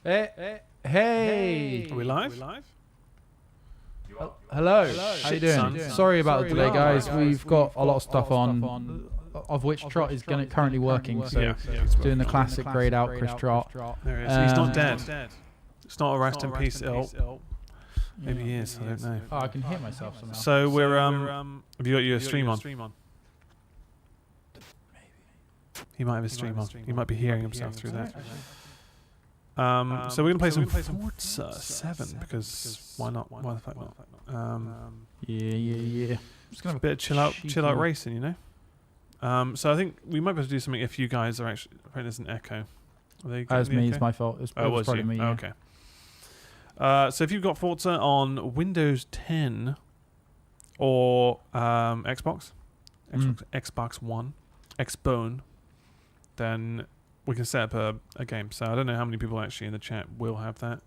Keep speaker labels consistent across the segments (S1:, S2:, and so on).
S1: Hey.
S2: Are we live?
S1: Hello. How you doing? Sorry about the delay, guys. We've got a lot of stuff on, of which Trot is currently working. So doing the classic grayed out Chris Trot.
S2: There he is. He's not dead. It's not a rest in peace. Maybe he is. I don't know.
S1: Oh, I can hear myself somehow.
S2: So we're have you got your stream on? He might have his stream on. He might be hearing himself through that. So we're gonna play some Forza 7 because why not? Why the fuck not?
S1: Yeah.
S2: Just gonna have a bit of chill out racing, you know. So I think we might be able to do something if you guys are actually. Apparently there's an echo.
S1: As me, it's my fault. It was probably me.
S2: Oh, okay. So if you've got Forza on Windows 10 or Xbox One, Xbone, then we can set up a game. So I don't know how many people actually in the chat will have that.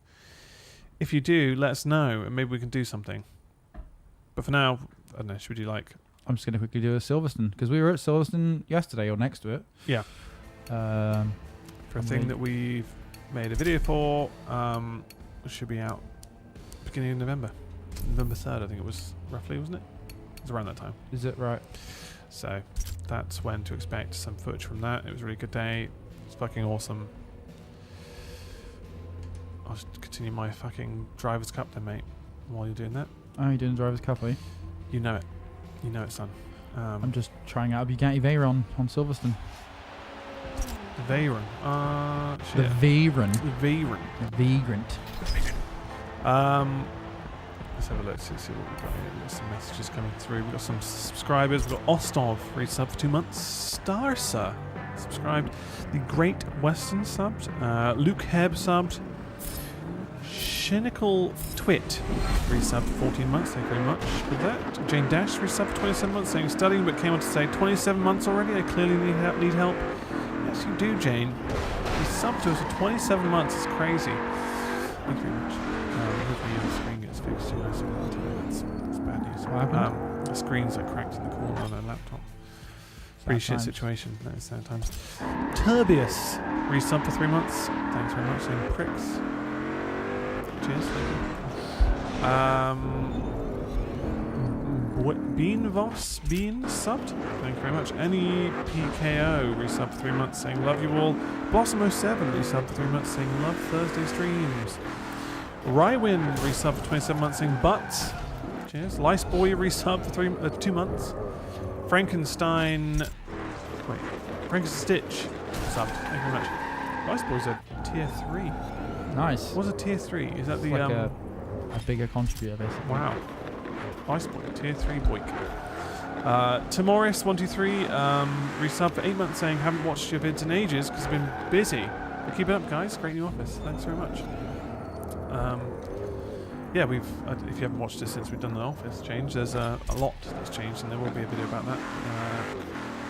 S2: If you do, let us know, and maybe we can do something. But for now, I don't know, should we do like...
S1: I'm just going to quickly do a Silverstone, because we were at Silverstone yesterday, or next to it.
S2: Yeah. For a thing that we've made a video for, it should be out beginning of November. November 3rd, I think it was, roughly, wasn't it? It was around that time.
S1: Is it right?
S2: So that's when to expect some footage from that. It was a really good day. It's fucking awesome. I'll just continue my fucking Driver's Cup then, mate, while you're doing that.
S1: Oh, you're doing Driver's Cup, are you?
S2: You know it. You know it, son.
S1: I'm just trying out a Bugatti Veyron on Silverstone.
S2: The Veyron.
S1: The Veyron.
S2: The Veyron.
S1: The Vagrant.
S2: Let's have a look, see what we've got here. We've got some messages coming through. We've got some subscribers. We've got Ostov, resub for 2 months. Starsa subscribed. The Great Western subbed. Luke Heb subbed. Shinical Twit resubbed for 14 months. Thank you very much for that. Jane Dash resubbed for 27 months, saying studying, but came on to say 27 months already. I clearly need help. Yes, you do, Jane. You subbed to us for 27 months. It's crazy. Thank you very much. Hopefully your screen gets fixed too. That's bad news.
S1: What happened?
S2: The screen's like cracked in the corner on a laptop. Pretty shit situation. That is sad times. Turbius resubbed for 3 months. Thanks very much, saying pricks. Cheers. Bean subbed. Thank you very much. Any PKO resubbed for 3 months, saying love you all. Blossom 07 resubbed for 3 months, saying love Thursday streams. Rywin resubbed for 27 months, saying butts. Cheers. Lice Boy resubbed for 2 months. Frankenstein Stitch subbed. Thank you very much. Lice Boy's a tier 3.
S1: Nice.
S2: What's a tier 3? Is that the
S1: like a bigger contributor, basically.
S2: Wow. Lice Boy, tier 3 boy. Timoris123 resubbed for 8 months, saying haven't watched your vids in ages because I've been busy. But keep it up, guys. Great new office. Thanks very much. Yeah, we've. If you haven't watched this since we've done the office change, there's a lot that's changed, and there will be a video about that.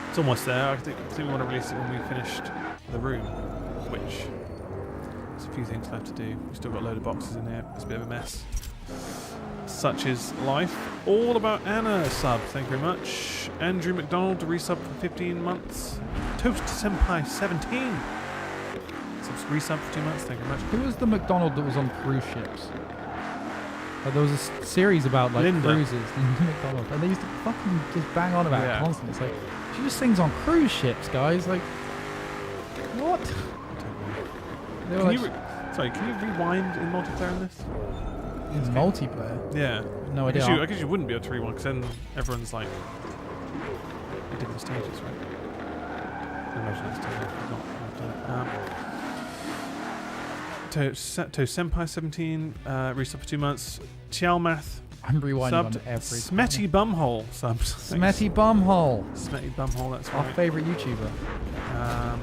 S2: It's almost there. I think we want to release it when we finished the room, which there's a few things left to do. We've still got a load of boxes in there. It's a bit of a mess. Such is life. All about Anna sub. Thank you very much. Andrew McDonald resub for 15 months. Toast Senpai 17. Resub for 2 months. Thank you very much.
S1: Who was the McDonald that was on cruise ships? There was a series about like
S2: Linda.
S1: cruises. Linda McDonald, and they used to fucking just bang on about it constantly. It's like she just sings on cruise ships, guys. Like what?
S2: Can you rewind in multiplayer in this?
S1: In multiplayer?
S2: Yeah.
S1: No idea.
S2: I guess you wouldn't be able to rewind because then everyone's like at different stages, right? I imagine that's not done it. To Senpai 17 resub for 2 months. Chialmath
S1: I'm rewinding
S2: subbed.
S1: on every
S2: Smetty Bumhole subs.
S1: Smetty Bumhole.
S2: Smetty Bumhole, that's
S1: our
S2: right.
S1: favourite YouTuber.
S2: I'm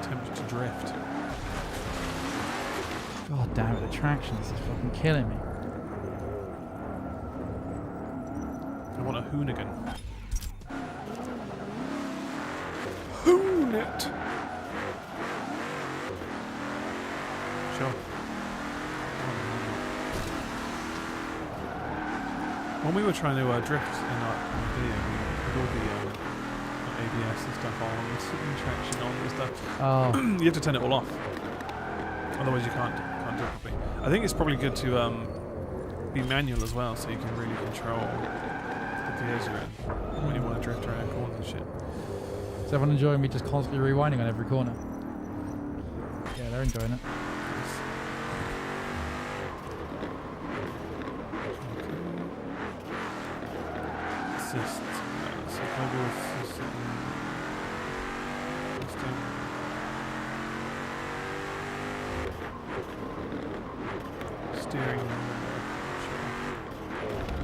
S2: tempted to drift.
S1: God damn it, the traction is fucking killing me.
S2: I want a Hoonigan. Hoon-it! Sure. When we were trying to drift in our video, we did all the ABS and stuff on, certain traction on and stuff.
S1: Oh.
S2: You have to turn it all off. Otherwise you can't do it properly. I think it's probably good to be manual as well, so you can really control the gears you're in when you want to drift around corners and shit.
S1: Is everyone enjoying me just constantly rewinding on every corner? Yeah, they're enjoying it.
S2: Assist. Global assistant. Steering.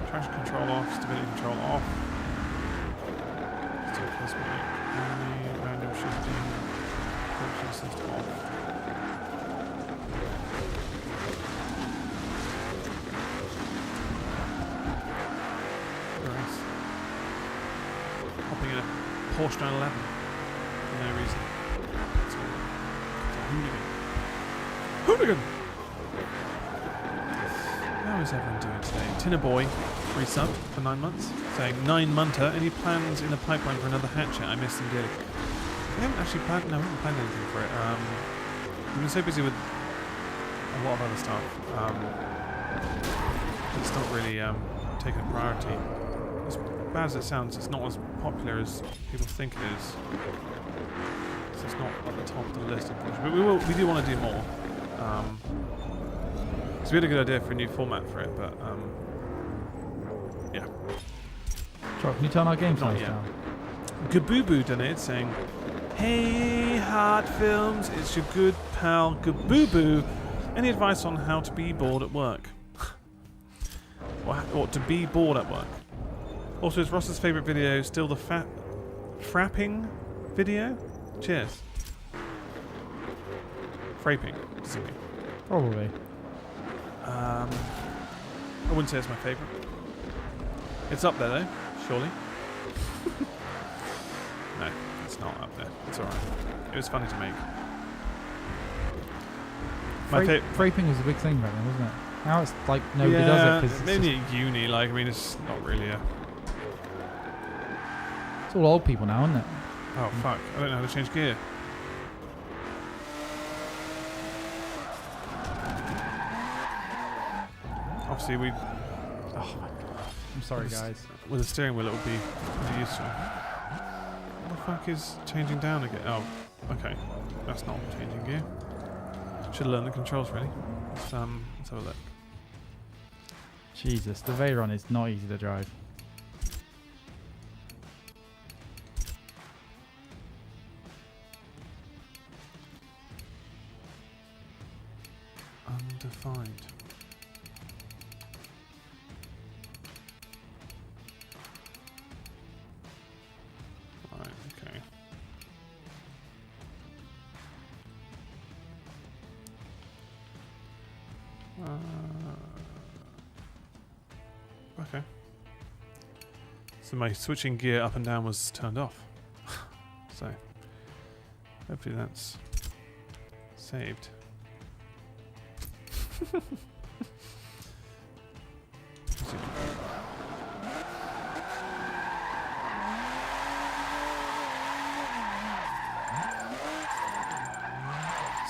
S2: Traction control off. Stability control off. Still plus manual shifting. Function assist off. Hopping in a Porsche 911 for no reason. It's a hooligan. Hooligan! How is everyone doing today? Tinner Boy, resub for 9 months, saying 9-monter. Any plans in the pipeline for another hatchet? I miss them dearly. We haven't actually planned. No, we haven't planned anything for it. We've been so busy with a lot of other stuff. It's not really taken a priority. As bad as it sounds, it's not as popular as people think it is. So it's not at the top of the list, unfortunately. But we do want to do more. So we had a good idea for a new format for it, but yeah.
S1: Sure, can you turn our game size down?
S2: Gabooboo donated saying, "Hey, Hard Films, it's your good pal Gabooboo. Any advice on how to be bored at work? or to be bored at work? Also, is Ross's favourite video still the frapping video? Cheers." Frapping, does it mean?
S1: Probably.
S2: I wouldn't say it's my favourite. It's up there though, surely. No, it's not up there. It's alright. It was funny to make.
S1: Frapping was a big thing back then, wasn't it? Now it's like nobody does it. Cause
S2: maybe at uni, like, I mean, it's not really a...
S1: It's all old people now, isn't it?
S2: Oh, fuck. I don't know how to change gear. Obviously, we...
S1: Oh my god. I'm sorry, guys.
S2: With a steering wheel, it would be pretty useful. What the fuck is changing down again? Oh, okay. That's not changing gear. Should have learned the controls, really. Let's have a look.
S1: Jesus, the Veyron is not easy to drive.
S2: Undefined. Right, okay. Okay. So my switching gear up and down was turned off. So hopefully that's saved.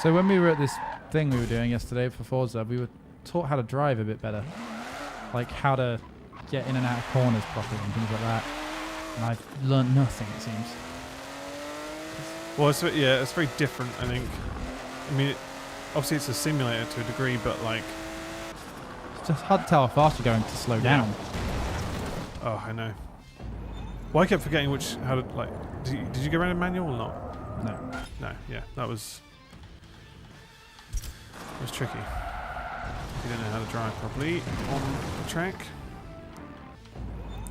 S1: So when we were at this thing we were doing yesterday for Forza, we were taught how to drive a bit better. Like how to get in and out of corners properly and things like that. And I've learned nothing, it seems.
S2: Well, it's very different, I think. I mean, obviously it's a simulator to a degree, but like...
S1: It's just hard to tell how fast you're going to slow down.
S2: Oh, I know. Well, I kept forgetting how to, like... Did you go around in manual or not?
S1: No.
S2: No, yeah, that was... It was tricky. If you don't know how to drive properly on the track.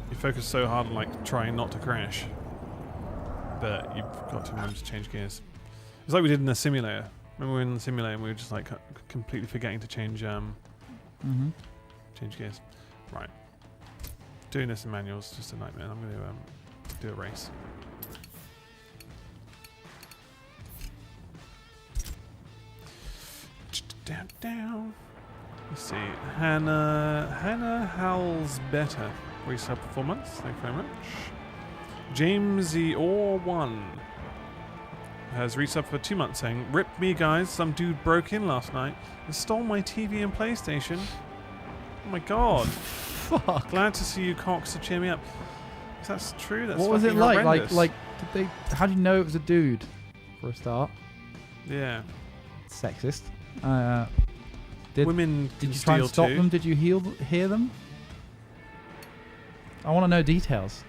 S2: You focus so hard on like trying not to crash that you've got to remember to change gears. It's like we did in the simulator. Remember we were in the simulator and we were just like completely forgetting to change change gears. Right. Doing this in manual is just a nightmare. I'm going to do a race. Down. Let's see. Hannah Howells Better. Resub for 4 months. Thank you very much. Jamesy or 1 has resubbed for 2 months saying, "Rip me guys, some dude broke in last night and stole my TV and PlayStation. Oh my god."
S1: Fuck.
S2: Glad to see you cocks to cheer me up. If that's true, that's
S1: What was it
S2: fucking
S1: like?
S2: horrendous.
S1: Like, did they? How do you know it was a dude? For a start,
S2: Yeah.
S1: sexist. Did
S2: Women
S1: Did
S2: can
S1: you try and
S2: steal
S1: stop
S2: too.
S1: them? Did you hear them? I want to know details.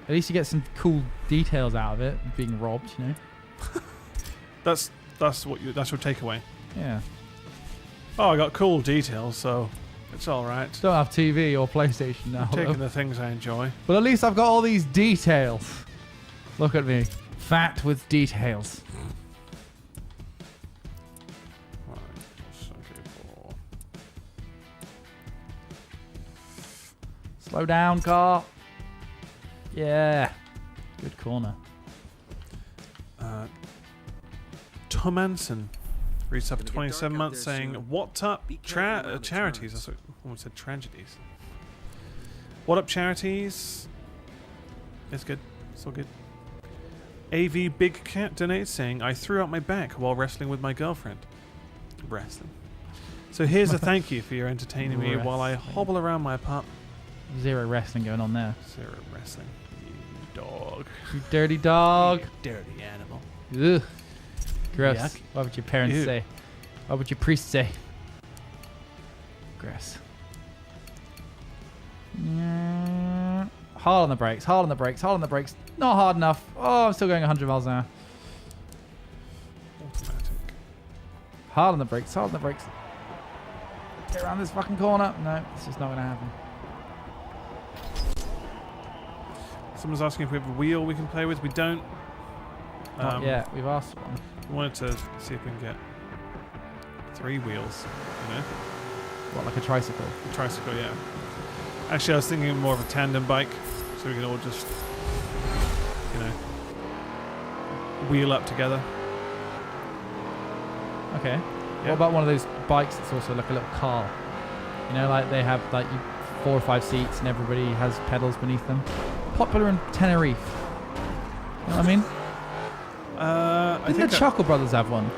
S1: At least you get some cool details out of it, being robbed, you know?
S2: That's your takeaway.
S1: Yeah.
S2: Oh, I got cool details, so it's all right.
S1: Don't have TV or PlayStation now.
S2: I'm taking
S1: though.
S2: the things I enjoy.
S1: But at least I've got all these details. Look at me. Fat with details.
S2: Right, so okay, 4.
S1: Slow down, car. Yeah. Good corner.
S2: Tom Anson reached up for 27 months saying, "What up, charities?" I almost said tragedies. What up, charities? It's good. It's all good. AV Big Cat donates saying, "I threw out my back while wrestling with my girlfriend." Wrestling. So here's a thank you for your entertaining me while I hobble around my apartment.
S1: Zero wrestling going on there.
S2: Zero wrestling. You dog.
S1: You dirty dog.
S2: You dirty animal.
S1: Ugh. Gross.
S2: Yuck.
S1: What would your parents
S2: Ew.
S1: say? What would your priest say? Gross. Hard on the brakes, hard on the brakes, hard on the brakes. Not hard enough. Oh, I'm still going 100 miles an hour.
S2: Automatic.
S1: Hard on the brakes, hard on the brakes. Get around this fucking corner. No, it's just not going to happen.
S2: Someone's asking if we have a wheel we can play with. We don't.
S1: Not yet. We've asked one.
S2: We wanted to see if we can get 3 wheels. You know,
S1: What, like a tricycle?
S2: a tricycle. Yeah. Actually, I was thinking more of a tandem bike, so we can all just, you know, wheel up together.
S1: Okay.
S2: Yeah.
S1: What about one of those bikes that's also like a little car? You know, like they have like 4 or 5 seats and everybody has pedals beneath them. Popular in Tenerife. You know what I mean?
S2: I
S1: Didn't
S2: think
S1: the Chuckle Brothers have one?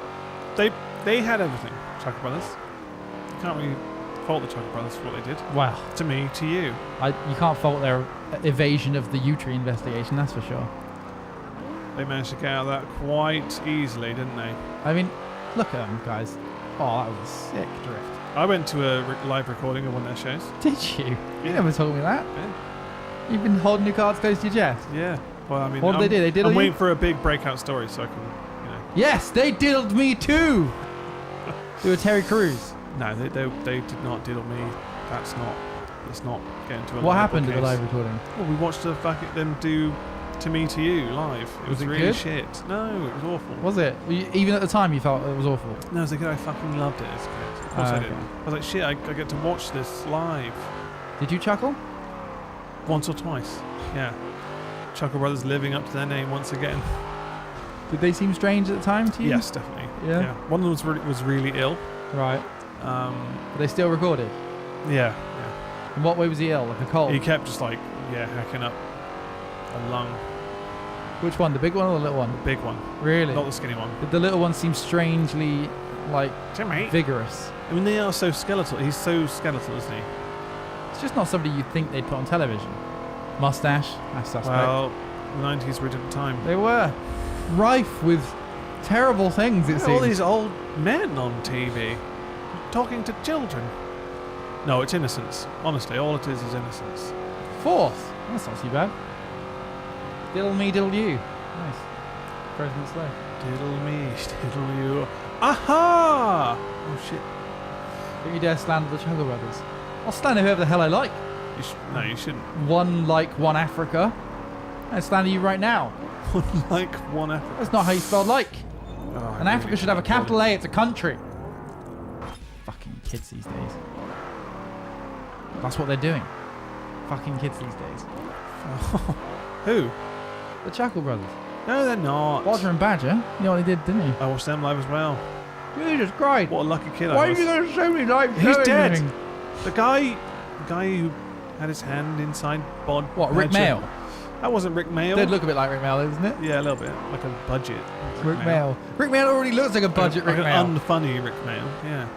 S2: they had everything. Chuckle Brothers. You can't really fault the Chuckle Brothers for what they did.
S1: Wow.
S2: To me, to you.
S1: You can't fault their evasion of the U-Tree investigation, that's for sure.
S2: They managed to get out of that quite easily, didn't they?
S1: I mean, look at them, guys. Oh, that was a sick drift.
S2: I went to a live recording of one of their shows.
S1: Did you? You
S2: Yeah.
S1: never told me that.
S2: Yeah.
S1: You've been holding your cards close to your chest.
S2: Yeah. Well, I mean,
S1: What did they do? They diddle
S2: I'm
S1: you?
S2: waiting for a big breakout story so I can, you know.
S1: Yes, they diddled me too. They were Terry Crews.
S2: No, they did not diddle me. Let's not get into a
S1: What
S2: libel
S1: happened at the
S2: case.
S1: live recording?
S2: Well, we watched them do To Me To You live. It was
S1: it
S2: really
S1: good?
S2: shit. No, it was awful.
S1: Was it? Even at the time, you felt it was awful.
S2: No, it was a good. I fucking loved it as a kid. Of course I did.
S1: okay.
S2: I was like, shit, I get to watch this live.
S1: Did you chuckle?
S2: Once or twice. Yeah. Chuckle Brothers living up to their name once again.
S1: Did they seem strange at the time to you?
S2: Yes, definitely.
S1: Yeah?
S2: One of them was really ill.
S1: Right. But they still recorded.
S2: Yeah.
S1: In what way was he ill? Like a cold?
S2: He kept just like, hacking up a lung.
S1: Which one? The big one or the little one?
S2: Big one.
S1: Really?
S2: Not the skinny one.
S1: Did the little one seem strangely, like,
S2: Jimmy.
S1: vigorous?
S2: I mean, they are so skeletal. He's so skeletal, isn't he?
S1: It's just not somebody you'd think they'd put on television. Mustache, that's suspect.
S2: Well, the 90s were a different time.
S1: They were rife with terrible things, it
S2: Look at
S1: seems.
S2: all these old men on TV talking to children. No, it's innocence. Honestly, all it is innocence.
S1: 4th. That's not too bad. Diddle me, diddle you. Nice. President Slow.
S2: Diddle me, diddle you. Aha! Oh shit.
S1: Don't you dare slander the Chuckle Brothers. I'll slander whoever the hell I like.
S2: No, you shouldn't.
S1: One Africa. I slander you right now.
S2: Like one Africa.
S1: That's not how you spell like.
S2: Oh,
S1: And Africa should have a capital A. It's a country. Fucking kids these days. That's what they're doing. Fucking kids these days.
S2: Who?
S1: The Chuckle Brothers.
S2: No, they're not.
S1: Roger and Badger. You know what they did, didn't he?
S2: I watched them live as well.
S1: Jesus Christ.
S2: What a lucky kid I
S1: Why are
S2: was.
S1: you going to show me live?
S2: He's
S1: showing
S2: dead.
S1: everything?
S2: The guy who had his hand inside Bod.
S1: What, Rick
S2: Badger.
S1: Mail?
S2: That wasn't Rick Mail.
S1: Did look a bit like Rick Mail, doesn't it?
S2: Yeah, a little bit. Like a budget.
S1: Rick Mail. Rick Mail already looks like a budget Rick
S2: like
S1: Mail.
S2: An unfunny Rick Mail, yeah.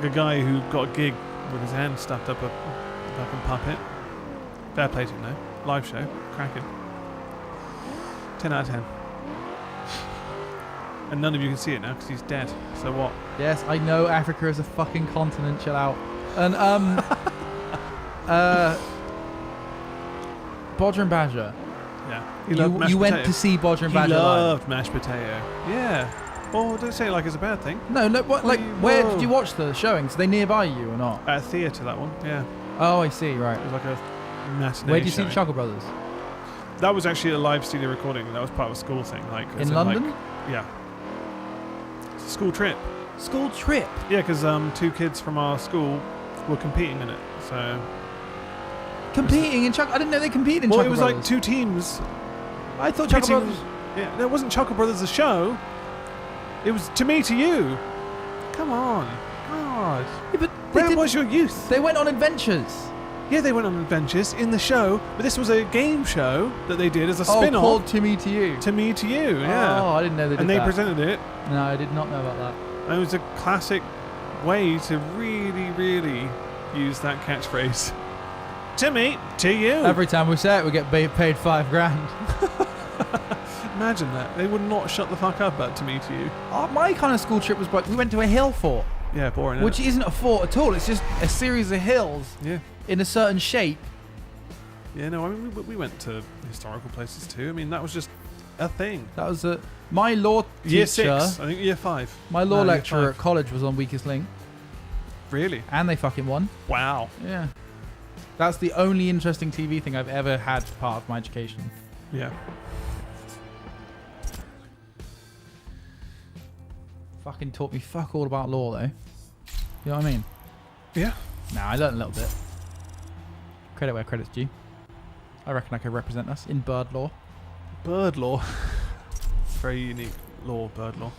S2: Like a guy who got a gig with his hand stuffed up a fucking puppet. Fair play to him, though. Live show. Cracking. 10 out of 10. And none of you can see it now because he's dead. So what?
S1: Yes, I know Africa is a fucking continent. Chill out. And Bodger and Badger.
S2: Yeah.
S1: You went to see Bodger and Badger
S2: He
S1: live.
S2: loved mashed potato. Yeah. Oh, don't say it like it's a bad thing.
S1: No, what? Like, where did you watch the showings? Are they nearby you or not?
S2: At a theatre, that one. Yeah.
S1: Oh, I see. Right.
S2: It was like a matinee.
S1: Where did you see
S2: showing.
S1: the Chuckle Brothers?
S2: That was actually a live studio recording. That was part of a school thing. Like
S1: In London?
S2: Like, yeah. It's a school trip.
S1: School trip.
S2: Yeah, because 2 kids from our school were competing in it. So.
S1: Competing in Chuckle? I didn't know they competed in
S2: Well,
S1: Chuckle
S2: it was
S1: Brothers.
S2: like 2 teams.
S1: I thought Chuckle Brothers.
S2: Yeah, there wasn't Chuckle Brothers the show. It was To Me to You. Come on, God.
S1: Yeah, but
S2: Where was your youth?
S1: They went on adventures.
S2: Yeah, they went on adventures in the show, but this was a game show that they did as a spin-off.
S1: Called To Me to You.
S2: To Me to You, yeah.
S1: Oh, I didn't know they did
S2: and they
S1: that.
S2: presented it.
S1: No, I did not know about that.
S2: And it was a classic way to really, really use that catchphrase. To me, to you.
S1: Every time we say it, we get paid $5,000.
S2: Imagine that. They would not shut the fuck up about To Me to You.
S1: My kind of school trip was we went to a hill fort.
S2: Yeah, boring.
S1: Which isn't a fort at all. It's just a series of hills
S2: Yeah.
S1: in a certain shape.
S2: Yeah, no, I mean, we went to historical places too. I mean, that was just a thing.
S1: That was my law teacher.
S2: Year 6, I think year 5.
S1: My law
S2: No, year
S1: lecturer
S2: 5.
S1: at college was on Weakest Link.
S2: Really?
S1: And they fucking won.
S2: Wow.
S1: Yeah. That's the only interesting TV thing I've ever had part of my education.
S2: Yeah.
S1: Fucking taught me fuck all about law though. You know what I mean?
S2: Yeah.
S1: Nah, I learned a little bit. Credit where credit's due. I reckon I could represent us in bird law.
S2: Bird law. Very unique law, bird law.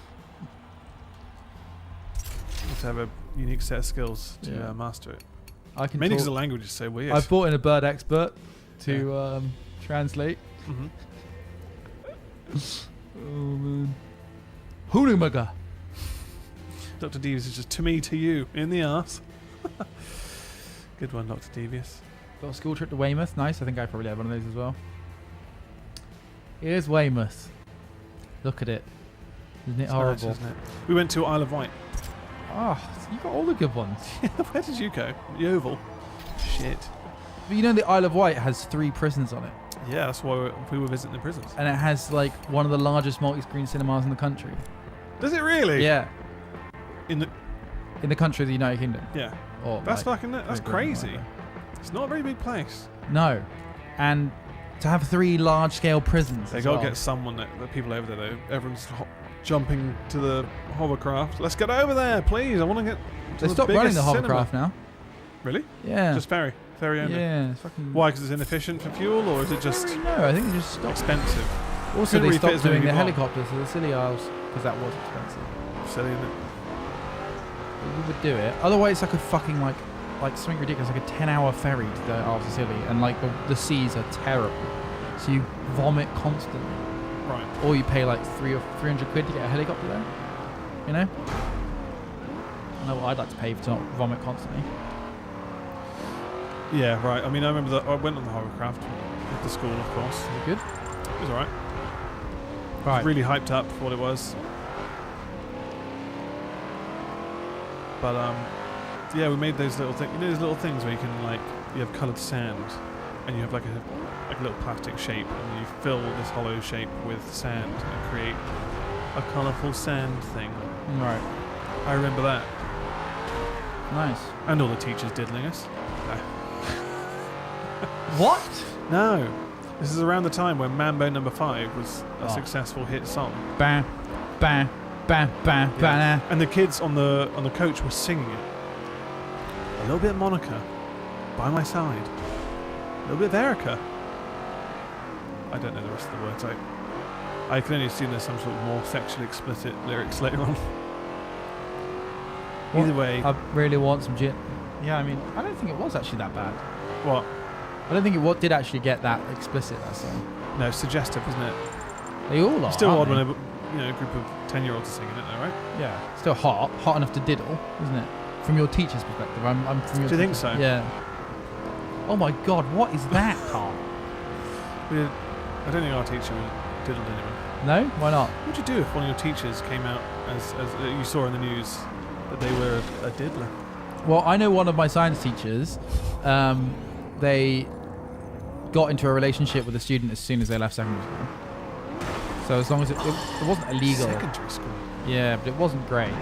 S2: You have to have a unique set of skills to master it.
S1: I can
S2: Mainly because
S1: talk,
S2: the language is so weird.
S1: I've brought in a bird expert to translate.
S2: Mm-hmm.
S1: Oh man. Hoonamaga.
S2: Dr. Devious is just To Me to You in the arse. Good one, Dr. Devious.
S1: Got a school trip to Weymouth. Nice. I think I probably had one of those as well. Here's Weymouth. Look at it. Isn't it
S2: It's
S1: horrible?
S2: nice, isn't it? We went to Isle of Wight.
S1: Oh, you got all the good ones.
S2: Where did you go? Yeovil. Shit.
S1: But you know the Isle of Wight has 3 prisons on it.
S2: Yeah, that's why we were visiting the prisons.
S1: And it has like one of the largest multi-screen cinemas in the country.
S2: Does it really?
S1: Yeah.
S2: In
S1: the country of the United Kingdom.
S2: Yeah.
S1: Or
S2: That's
S1: like,
S2: fucking. That's
S1: Great Britain or
S2: crazy.
S1: whatever.
S2: It's not a very big place.
S1: No. And to have 3 large-scale prisons.
S2: They
S1: as
S2: gotta
S1: well.
S2: get someone the people over there though. Everyone's jumping to the hovercraft. Let's get over there, please. I want to get. To
S1: They
S2: the
S1: stopped running the
S2: biggest
S1: hovercraft
S2: cinema.
S1: now.
S2: Really?
S1: Yeah.
S2: Just ferry only.
S1: Yeah. It's fucking.
S2: Why? Because it's inefficient for fuel, or is it just
S1: No, I think they just stopped.
S2: expensive?
S1: Also,
S2: Couldn't
S1: they
S2: really fit
S1: stopped
S2: as many
S1: doing the
S2: people on.
S1: helicopters to the Scilly Isles because that was expensive.
S2: Silly, isn't it?
S1: We would do it. Otherwise, it's like a fucking like something ridiculous, like a 10-hour ferry to go after Scilly, and like the seas are terrible, so you vomit constantly.
S2: Right.
S1: Or you pay like 300 quid to get a helicopter there. You know? I know what I'd like to pay to not vomit constantly.
S2: Yeah, right. I mean, I remember that I went on the hovercraft with the school, of course.
S1: Is it good?
S2: It was alright.
S1: Right.
S2: Really hyped up for what it was. But yeah, we made those little things. You know, those little things where you can like you have coloured sand, and you have like a little plastic shape, and you fill this hollow shape with sand and create a colourful sand thing.
S1: Right.
S2: I remember that,
S1: Nice.
S2: and all the teachers diddling us.
S1: What?
S2: No, this is around the time when Mambo No. 5 was a
S1: Oh.
S2: successful hit song.
S1: Bam, bam, bam, bam, bam.
S2: And the kids on the coach were singing it. A little bit of Monica, By My Side. A little bit of Erica. I don't know the rest of the words. I can only assume there's some sort of more sexually explicit lyrics later on. Either way,
S1: I really want some gin. Yeah, I mean, I don't think it was actually that bad.
S2: what?
S1: I don't think it did actually get that explicit, that song.
S2: No, suggestive, isn't it?
S1: They all are.
S2: Still odd
S1: aren't
S2: when a group of 10-year-olds are singing it, though, right?
S1: Yeah. Still hot enough to diddle, isn't it? From your teacher's perspective. I'm from your.
S2: Do you think so?
S1: Yeah. Oh my God! What is that, Carl?
S2: I don't think our teacher diddled anyone.
S1: No? Why not?
S2: What would you do if one of your teachers came out as you saw in the news that they were a diddler?
S1: Well, I know one of my science teachers. They got into a relationship with a student as soon as they left secondary school. So as long as it wasn't illegal.
S2: Secondary school.
S1: Yeah, but it wasn't great.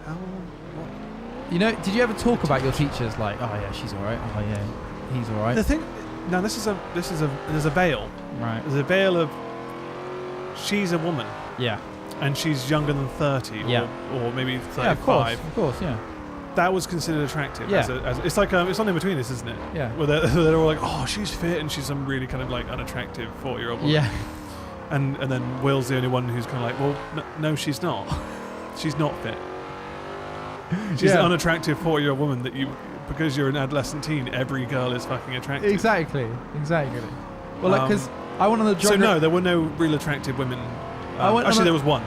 S2: How? What?
S1: You know, did you ever talk about your teachers like, oh yeah, she's all right. Oh yeah, he's all right.
S2: The thing. Now there's a veil.
S1: Right.
S2: There's a veil of she's a woman.
S1: Yeah.
S2: And she's younger than 30 or maybe 35.
S1: Yeah, of course, yeah.
S2: That was considered attractive.
S1: Yeah.
S2: It's like it's something between this, isn't it?
S1: Yeah.
S2: Where they're all like, oh, she's fit, and she's some really kind of like unattractive 40-year-old woman.
S1: Yeah.
S2: And then Will's the only one who's kind of like, well, no, she's not. She's not fit. She's an unattractive 40-year-old woman that because you're an adolescent teen, every girl is fucking attractive.
S1: Exactly. Well, like, because I went on the
S2: So no, there were no real attractive women. Actually, there was one.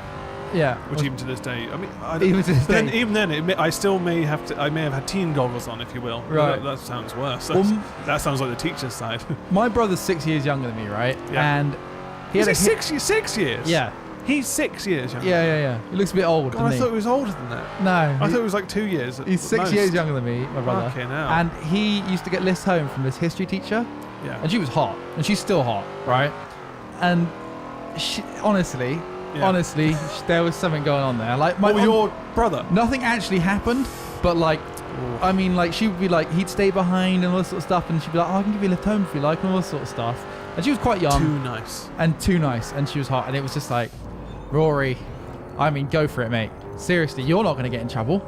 S1: Yeah.
S2: Which even to this day, I mean, even then, I may have had teen goggles on, if you will.
S1: Right.
S2: That sounds worse. That sounds like the teacher's side.
S1: My brother's 6 years younger than me, right?
S2: Yeah.
S1: And he had
S2: 6 years.
S1: Yeah.
S2: He's 6 years younger.
S1: Yeah. He looks a bit old.
S2: God, I thought he was older than that.
S1: No.
S2: I thought it was like 2 years.
S1: He's 6 years younger than me, my brother.
S2: Okay, now.
S1: And he used to get lists home from this history teacher.
S2: Yeah.
S1: And she was hot, and she's still hot, right? And honestly, there was something going on there. Like
S2: your brother.
S1: Nothing actually happened, but like, I mean, like she would be like, he'd stay behind and all this sort of stuff, and she'd be like, oh, I can give you a lift home if you like, and all this sort of stuff. And she was quite young. Too nice, and she was hot, and it was just like, Rory, I mean, go for it, mate. Seriously, you're not going to get in trouble.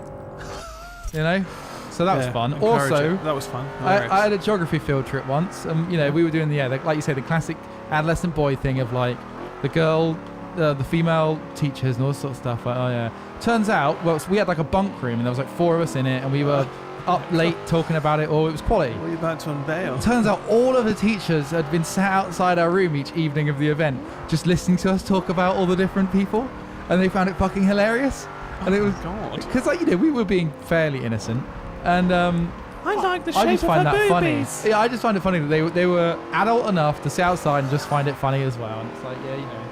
S1: You know? So that was fun. Also,
S2: that was fun.
S1: I had a geography field trip once. We were doing like you say, the classic adolescent boy thing of like the girl, the female teachers and all this sort of stuff. Like, oh yeah. Turns out, well, we had like a bunk room and there was like 4 of us in it, and we were up late talking about it. Or it was quality.
S2: What are you about to unveil?
S1: Turns out all of the teachers had been sat outside our room each evening of the event, just listening to us talk about all the different people, and they found it fucking hilarious. And it was because, like, you know, we were being fairly innocent. And
S2: I like the shape
S1: I just find
S2: of her
S1: that
S2: boobies.
S1: funny. Yeah, I just find it funny that they were adult enough to sit outside and just find it funny as well. And it's like, yeah, you know.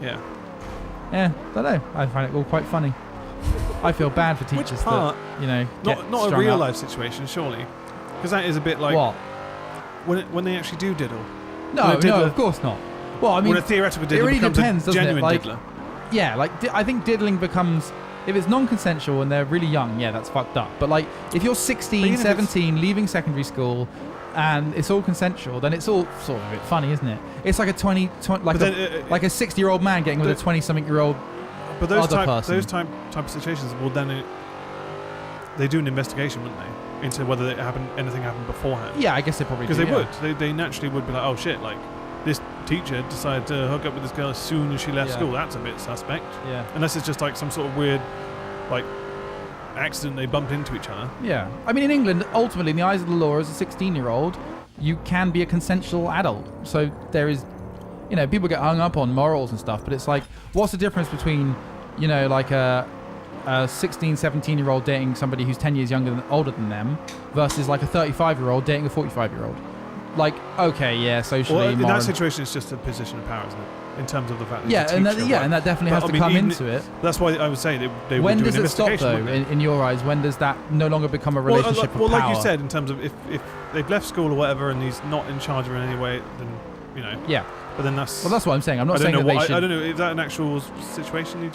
S2: Yeah.
S1: I don't know. I find it all quite funny. I feel bad for teachers
S2: Which part?
S1: that, you know,
S2: not a real life situation, surely, because that is a bit like
S1: what
S2: when they actually do diddle.
S1: No, of course not. Well, I mean,
S2: when a theoretical diddler
S1: it really
S2: becomes
S1: depends,
S2: a genuine
S1: doesn't it?
S2: diddler.
S1: Yeah, like I think diddling becomes, if it's non-consensual and they're really young, yeah, that's fucked up. But like if you're 16, 17, leaving secondary school, and it's all consensual, then it's all sort of a bit funny, isn't it? It's like a 60-year-old man getting with a 20-something-year-old
S2: But those
S1: other
S2: type
S1: person.
S2: of situations, well, then they do an investigation, wouldn't they, into whether anything happened beforehand?
S1: Yeah, I guess they probably do.
S2: Because they would. They naturally would be like, oh shit, like this teacher decided to hook up with this girl as soon as she left school. That's a bit suspect.
S1: Yeah.
S2: Unless it's just like some sort of weird, like, accident they bumped into each other.
S1: Yeah. I mean, in England, ultimately, in the eyes of the law, as a 16-year-old, you can be a consensual adult. So there is, you know, people get hung up on morals and stuff, but it's like, what's the difference between, you know, like a 16, 17-year-old dating somebody who's 10 years older than them versus like a 35-year-old dating a 45-year-old? Like, okay, yeah, socially.
S2: Well, in that situation, it's just a position of power, isn't it? In terms of the fact that
S1: and that definitely has to come into it.
S2: That's why I would say they
S1: when
S2: would do
S1: does
S2: an
S1: it stop,
S2: investigation,
S1: though, in your eyes? When does that no longer become a relationship of power?
S2: Well, like you said, in terms of if they've left school or whatever and he's not in charge of it in any way, then, you know.
S1: Yeah.
S2: But then that's...
S1: Well, that's what I'm saying. I'm not saying
S2: that
S1: they should...
S2: I don't know, is that an actual situation you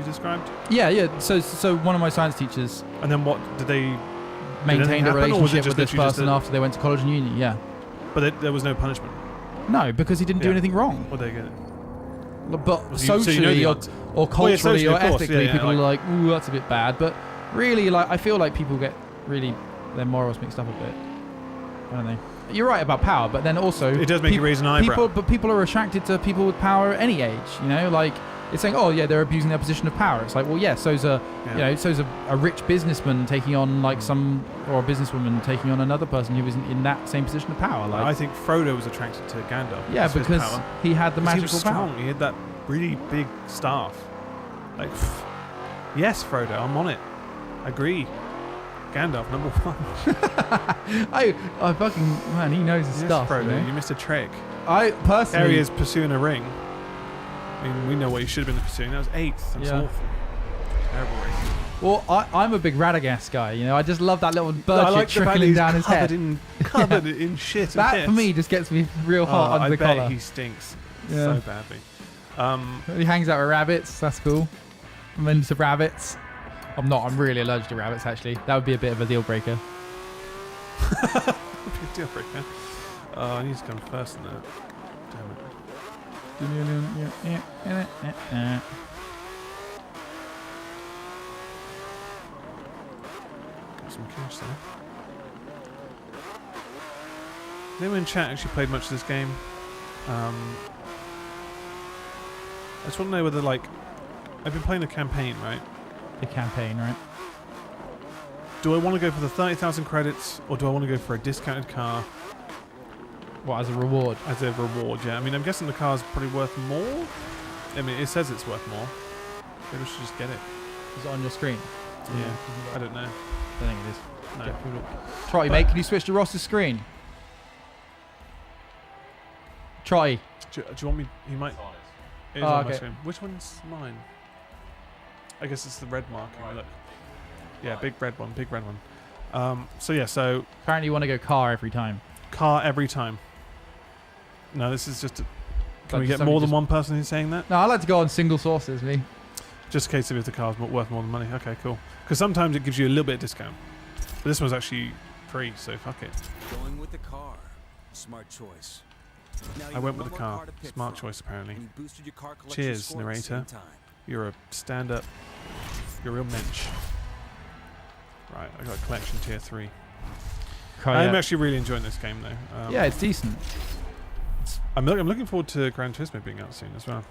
S2: described?
S1: Yeah. So one of my science teachers...
S2: And then what, did they...
S1: maintained a relationship with this person after they went to college and uni, yeah.
S2: But there was no punishment?
S1: No, because he didn't do anything wrong.
S2: What did they get it?
S1: But socially or culturally or ethically, people are like, ooh, that's a bit bad. But really, like, I feel like people get really their morals mixed up a bit. I don't know. You're right about power, but then also...
S2: It does make you raise an eyebrow.
S1: People are attracted to people with power at any age, you know? Like, It's saying, oh yeah, they're abusing their position of power. It's like, well, yeah, so's a rich businessman taking on like or a businesswoman taking on another person who isn't in that same position of power. Like,
S2: I think Frodo was attracted to Gandalf.
S1: Yeah, because he had the magical
S2: he was
S1: power.
S2: strong. He had that really big staff. Like, yes, Frodo, I'm on it. Agree. Gandalf, number 1.
S1: I fucking man, he knows his stuff.
S2: Frodo,
S1: you know?
S2: you missed a trick.
S1: I personally,
S2: Harry is pursuing a ring. I mean, we know what he should have been pursuing. That was 8th. That's awful. Terrible race.
S1: Well, I'm a big Radagast guy. You know, I just love that little bird
S2: like
S1: trickling down his head.
S2: Covered in shit.
S1: That
S2: and
S1: for me just gets me real hot under the collar.
S2: I bet he stinks so badly.
S1: He hangs out with rabbits. That's cool. I'm into rabbits. I'm not. I'm really allergic to rabbits. Actually, that would be a bit of a deal breaker.
S2: Deal breaker. I need to come first in that. Damn it. Got some cash there. Has anyone in chat actually played much of this game? I just want to know whether, like, I've been playing the campaign, right?
S1: The campaign, right?
S2: Do I want to go for the 30,000 credits, or do I want to go for a discounted car?
S1: What, as a reward?
S2: As a reward, yeah. I mean, I'm guessing the car's probably worth more. I mean, it says it's worth more. Maybe we should just get it.
S1: Is it on your screen?
S2: Yeah. I don't know.
S1: I think it is.
S2: No.
S1: Trotty, mate, can you switch to Ross's screen? Trotty.
S2: Do you want me? He might. It is on my screen. Which one's mine? I guess it's the red mark. Look. Yeah, big red one. Big red one. So yeah. So
S1: apparently you want to go car every time.
S2: Car every time. No, this is just. Can we get more than one person who's saying that?
S1: No, I like to go on single sources, me.
S2: Just in case if the car's worth more than money. Okay, cool. Because sometimes it gives you a little bit of discount. But this one's actually free, so fuck it.
S3: Going with the car. Smart choice.
S2: I went with the car. Smart choice, apparently. Cheers, narrator. You're a stand-up. You're a real mensch. Right, I got a collection tier 3. I'm actually really enjoying this game, though.
S1: Yeah, it's decent.
S2: I'm looking forward to Gran Turismo being out soon as well.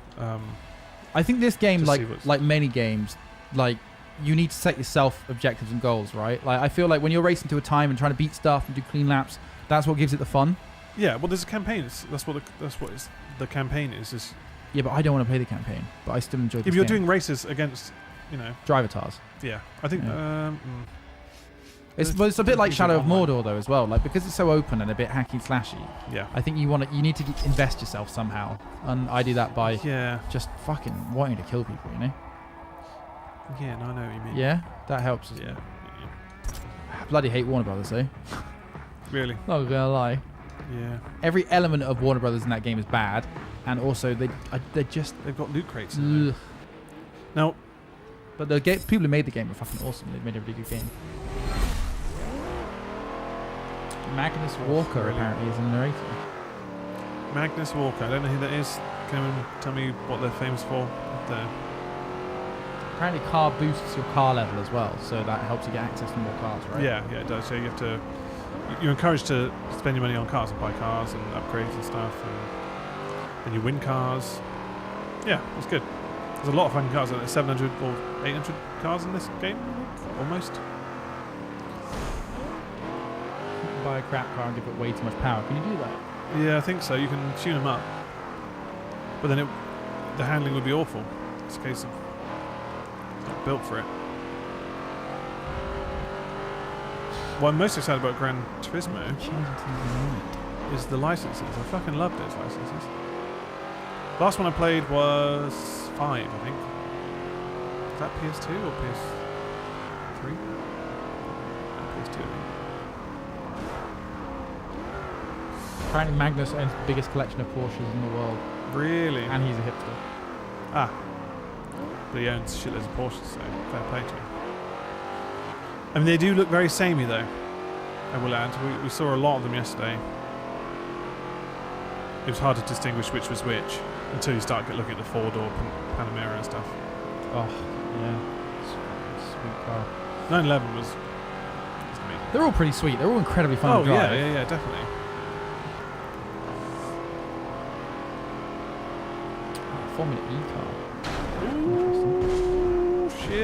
S1: I think this game, like many games, like you need to set yourself objectives and goals, right? Like I feel like when you're racing to a time and trying to beat stuff and do clean laps, that's what gives it the fun.
S2: Yeah, well, there's a campaign. That's what the campaign is.
S1: Yeah, but I don't want to play the campaign, but I still enjoy.
S2: If you're doing races against,
S1: driver tars.
S2: Yeah, I think. Yeah.
S1: It's a bit like Shadow of Mordor though as well, like because it's so open and a bit hacky slashy.
S2: Yeah.
S1: I think you need to invest yourself somehow, and I do that by just fucking wanting to kill people, you know.
S2: Yeah, no, I know what you mean.
S1: Yeah, that helps.
S2: Yeah.
S1: I bloody hate Warner Brothers though.
S2: Really?
S1: Not gonna lie.
S2: Yeah.
S1: Every element of Warner Brothers in that game is bad, and also they've
S2: got loot crates. In now,
S1: but the people who made the game are fucking awesome. They made a really good game. Magnus Walker apparently is a narrator.
S2: Magnus Walker, I don't know who that is. Can anyone tell me what they're famous for?
S1: Apparently car boosts your car level as well, so that helps you get access to more cars, right?
S2: Yeah, it does. So you're encouraged to spend your money on cars and buy cars and upgrades and stuff, and then you win cars. Yeah, it's good. There's a lot of fucking cars. There's 700 or 800 cars in this game, almost.
S1: Buy a crap car and give it way too much power. Can you do that?
S2: Yeah, I think so. You can tune them up, but then the handling would be awful. It's a case of not built for it. What I'm most excited about Gran Turismo is the licenses. I fucking love those licenses. Last one I played was 5, I think. Is that PS2 or PS3? PS2, I think.
S1: Apparently Magnus owns the biggest collection of Porsches in the world.
S2: Really?
S1: And he's a hipster.
S2: Ah. But he owns shitloads of Porsches, so fair play to him. I mean, they do look very samey, though. I will add. We saw a lot of them yesterday. It was hard to distinguish which was which until you start looking at the four-door Panamera and stuff.
S1: Oh, yeah. Sweet car.
S2: 911 was amazing.
S1: They're all pretty sweet. They're all incredibly fun to drive.
S2: Yeah, definitely.
S1: Formula E car.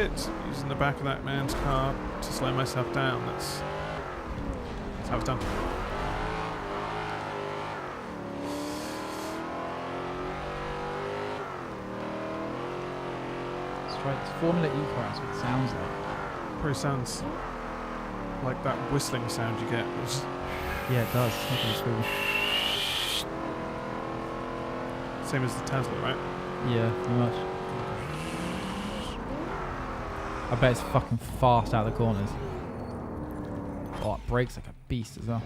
S2: shit! Using the back of that man's car to slow myself down. That's how it's done.
S1: Let's try this Formula E car. That's what it sounds like.
S2: Probably sounds like that whistling sound you get.
S1: Yeah, it does.
S2: Same as the Tesla, right?
S1: Yeah, pretty much. I bet it's fucking fast out of the corners. Oh, it brakes like a beast as well.